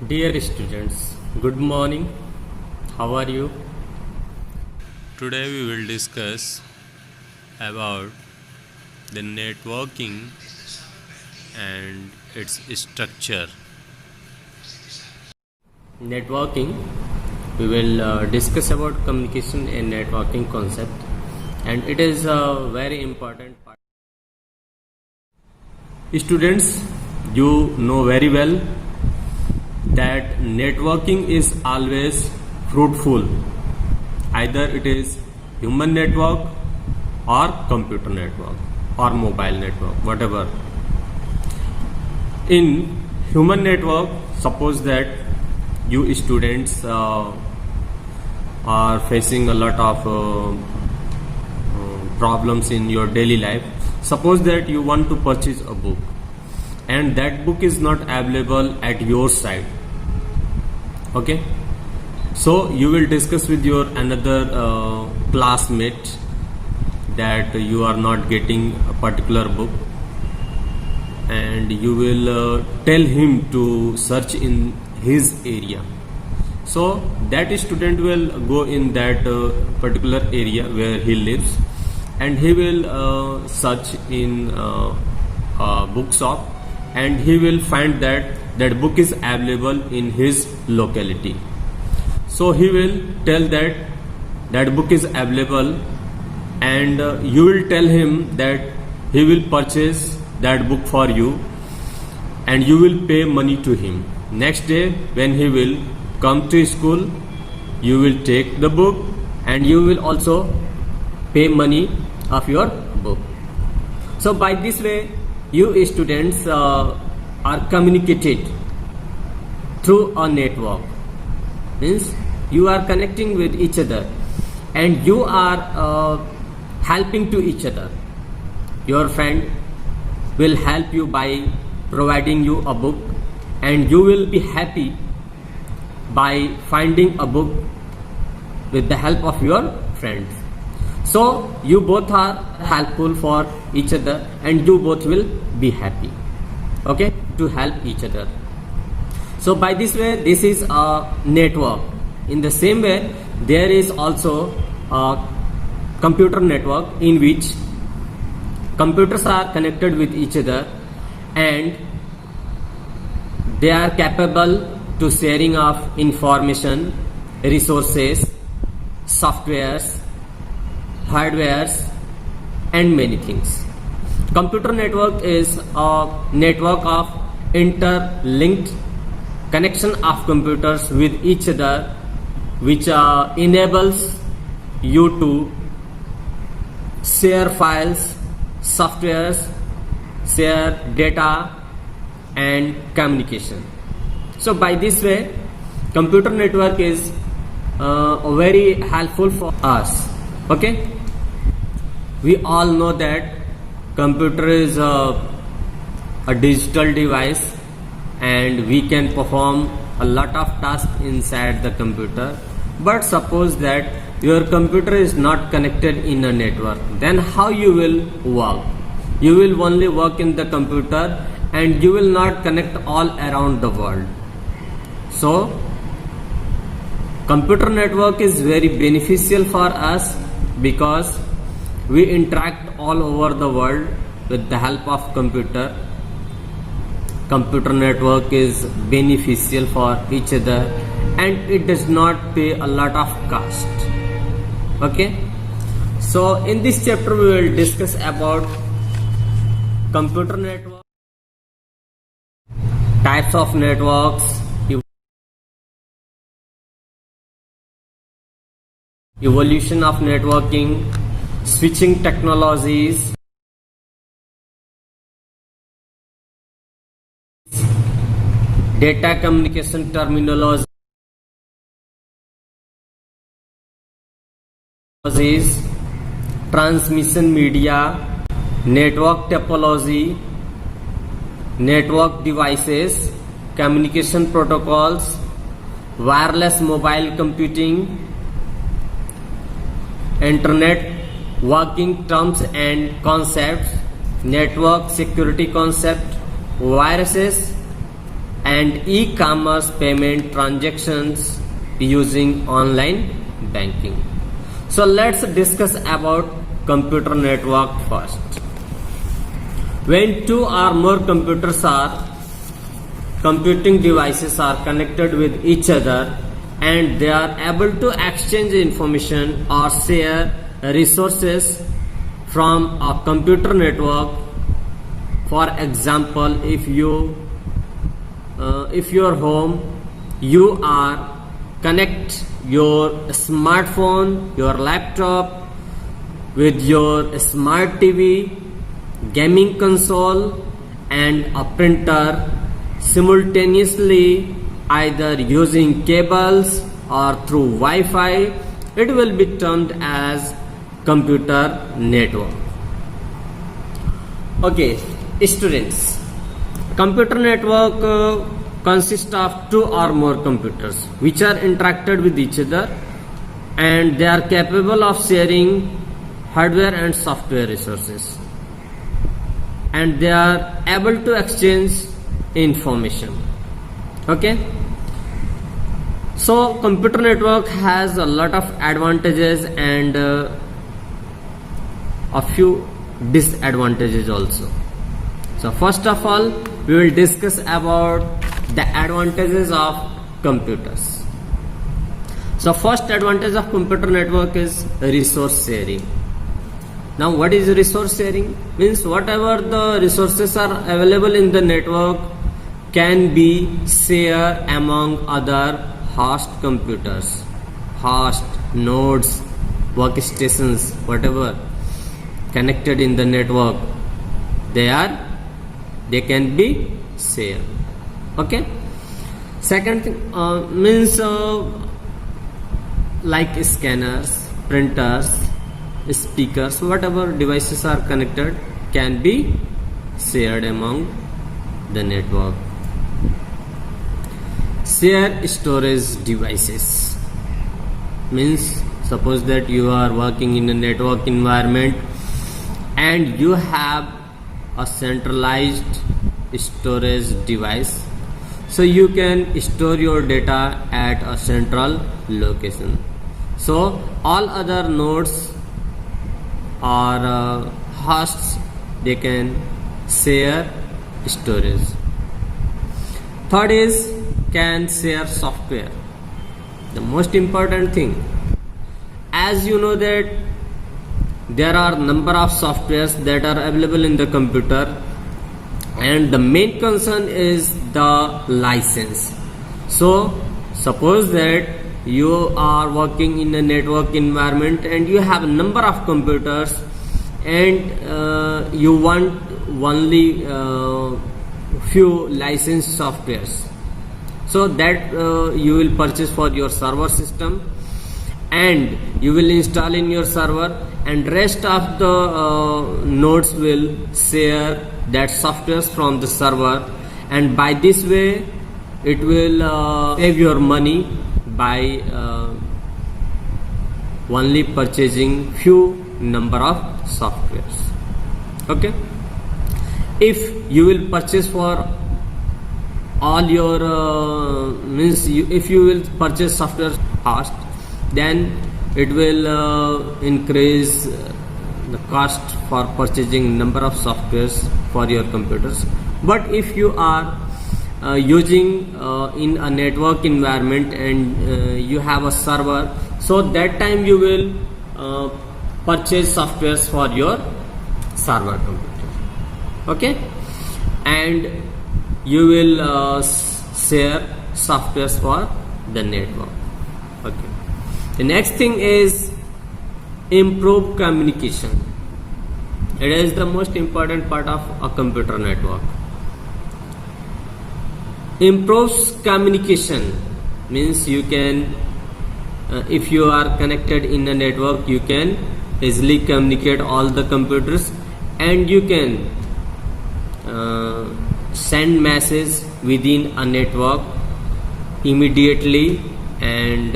Dear students, good morning. How are you? Today we will discuss about the networking and its structure. Networking. We will discuss about communication and networking concept, and it is a very important part. Students, you know very well that networking is always fruitful. Either it is human network or computer network or mobile network, whatever. In human network, suppose that you students are facing a lot of problems in your daily life. Suppose that you want to purchase a book and that book is not available at your side. Okay, so you will discuss with your another classmate that you are not getting a particular book, and you will tell him to search in his area. So that student will go in that particular area where he lives, and he will search in a bookshop, and he will find that book is available in his locality. So he will tell that book is available, and you will tell him that he will purchase that book for you, and you will pay money to him. Next day when he will come to school, you will take the book and you will also pay money of your book. So by this way you students are communicated through a network. Means you are connecting with each other and you are helping to each other. Your friend will help you by providing you a book, and you will be happy by finding a book with the help of your friends. So you both are helpful for each other and you both will be happy, okay, to help each other. So by this way, this is a network. In the same way, there is also a computer network in which computers are connected with each other and they are capable to sharing of information, resources, softwares, hardwares, and many things. Computer network is a network of interlinked connection of computers with each other, which enables you to share files, softwares, share data, and communication. So by this way, computer network is very helpful for us. Okay, we all know that computer is a digital device and we can perform a lot of tasks inside the computer. But suppose that your computer is not connected in a network, then how you will work? You will only work in the computer and you will not connect all around the world. So computer network is very beneficial for us because we interact all over the world with the help of computer. Computer network is beneficial for each other and it does not pay a lot of cost. Okay, so in this chapter we will discuss about computer network, types of networks, evolution of networking, switching technologies, data communication terminologies, transmission media, network topology, network devices, communication protocols, wireless mobile computing, internet working terms and concepts, network security concept, viruses, and e-commerce payment transactions using online banking. So let's discuss about computer network first. When two or more computing devices are connected with each other and they are able to exchange information or share resources from a computer network. For example, if your home, you are connect your smartphone, your laptop with your smart TV, gaming console and a printer simultaneously, either using cables or through Wi-Fi, it will be termed as computer network. Okay, students, computer network consists of two or more computers which are interacted with each other, and they are capable of sharing hardware and software resources, and they are able to exchange information. Okay, so computer network has a lot of advantages and a few disadvantages also. So first of all, we will discuss about the advantages of computers. So first advantage of computer network is resource sharing. Now what is resource sharing? Means whatever the resources are available in the network can be shared among other host computers, host nodes, workstations, whatever connected in the network, they can be shared. Okay. Second thing means like scanners, printers, speakers, whatever devices are connected can be shared among the network. Share storage devices means suppose that you are working in a network environment and you have a centralized storage device, so you can store your data at a central location. So all other nodes or hosts, they can share storage. Third is can share software. The most important thing, as you know that there are number of softwares that are available in the computer, and the main concern is the license. So suppose that you are working in a network environment and you have a number of computers and you want only few licensed softwares, so that you will purchase for your server system and you will install in your server, and rest of the nodes will share that softwares from the server, and by this way it will save your money by only purchasing few number of softwares. Okay, if you will purchase for all your if you will purchase software fast, then it will increase the cost for purchasing number of softwares for your computers. But if you are using in a network environment and you have a server, so that time you will purchase softwares for your server computer. Okay, and you will share softwares for the network. Okay, the next thing is improve communication. It is the most important part of a computer network. Improves communication means you can if you are connected in a network, you can easily communicate all the computers, and you can send message within a network immediately, and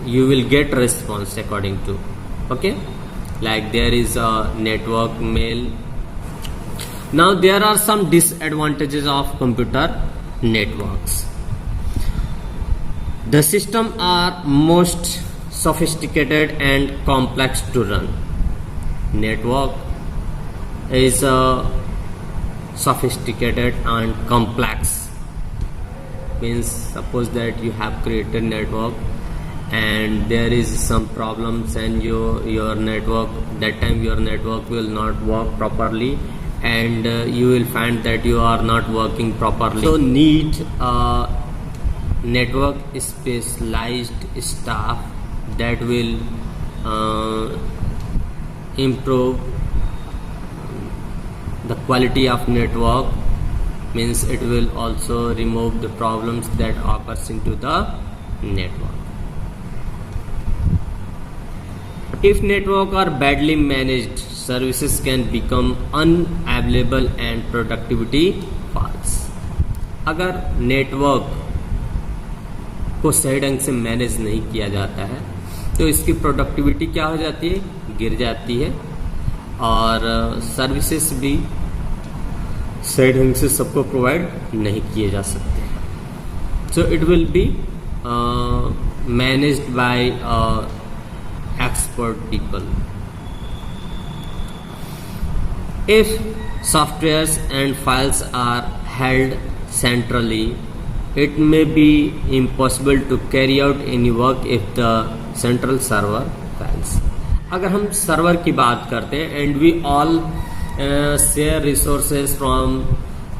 you will get response according to. Okay, like there is a network mail. Now there are some disadvantages of computer networks. The system are most sophisticated and complex to run. Network is sophisticated and complex. Means suppose that you have created network and there is some problems and your network, that time your network will not work properly, and you will find that you are not working properly. So need network specialized staff that will improve the quality of network. Means it will also remove the problems that occurs into the network. If network are badly managed, services can become unavailable and productivity falls. अगर network को सही ढंग से manage नहीं किया जाता है तो इसकी प्रोडक्टिविटी क्या हो जाती है, गिर जाती है, और सर्विसेज भी सही ढंग से सबको प्रोवाइड नहीं किए जा सकते. So it will be managed by expert people. If softwares and files are held centrally, it may be impossible to carry out any work if the central server fails. अगर हम सर्वर की बात करते हैं and we all share resources from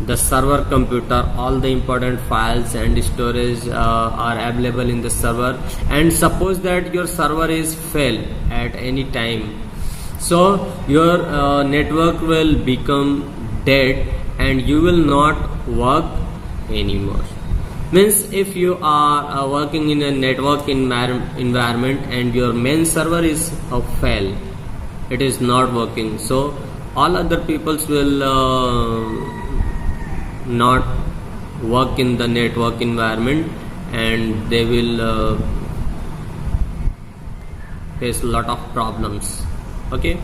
the server computer, all the important files and storage are available in the server, and suppose that your server is fail at any time, so your network will become dead and you will not work anymore. Means if you are working in a network environment and your main server is fail, it is not working, so all other peoples will not work in the network environment and they will face a lot of problems. Okay,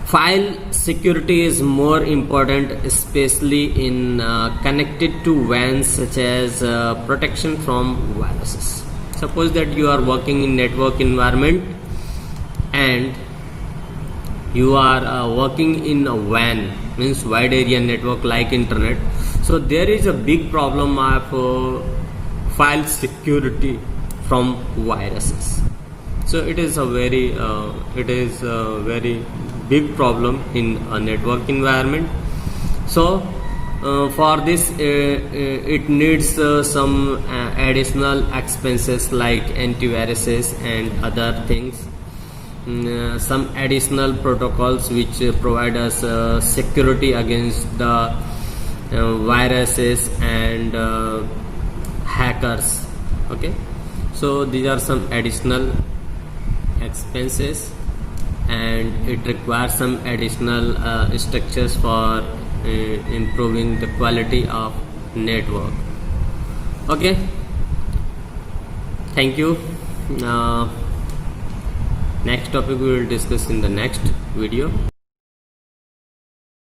file security is more important, especially in connected to WANs, such as protection from viruses. Suppose that you are working in network environment and you are working in a WAN, means wide area network like internet. So there is a big problem of file security from viruses. So it is a very big problem in a network environment. So for this it needs some additional expenses like antiviruses and other things. Some additional protocols which provide us security against the viruses and hackers. Okay, so these are some additional expenses and it requires some additional structures for improving the quality of network. Okay, thank you. Next topic we will discuss in the next video.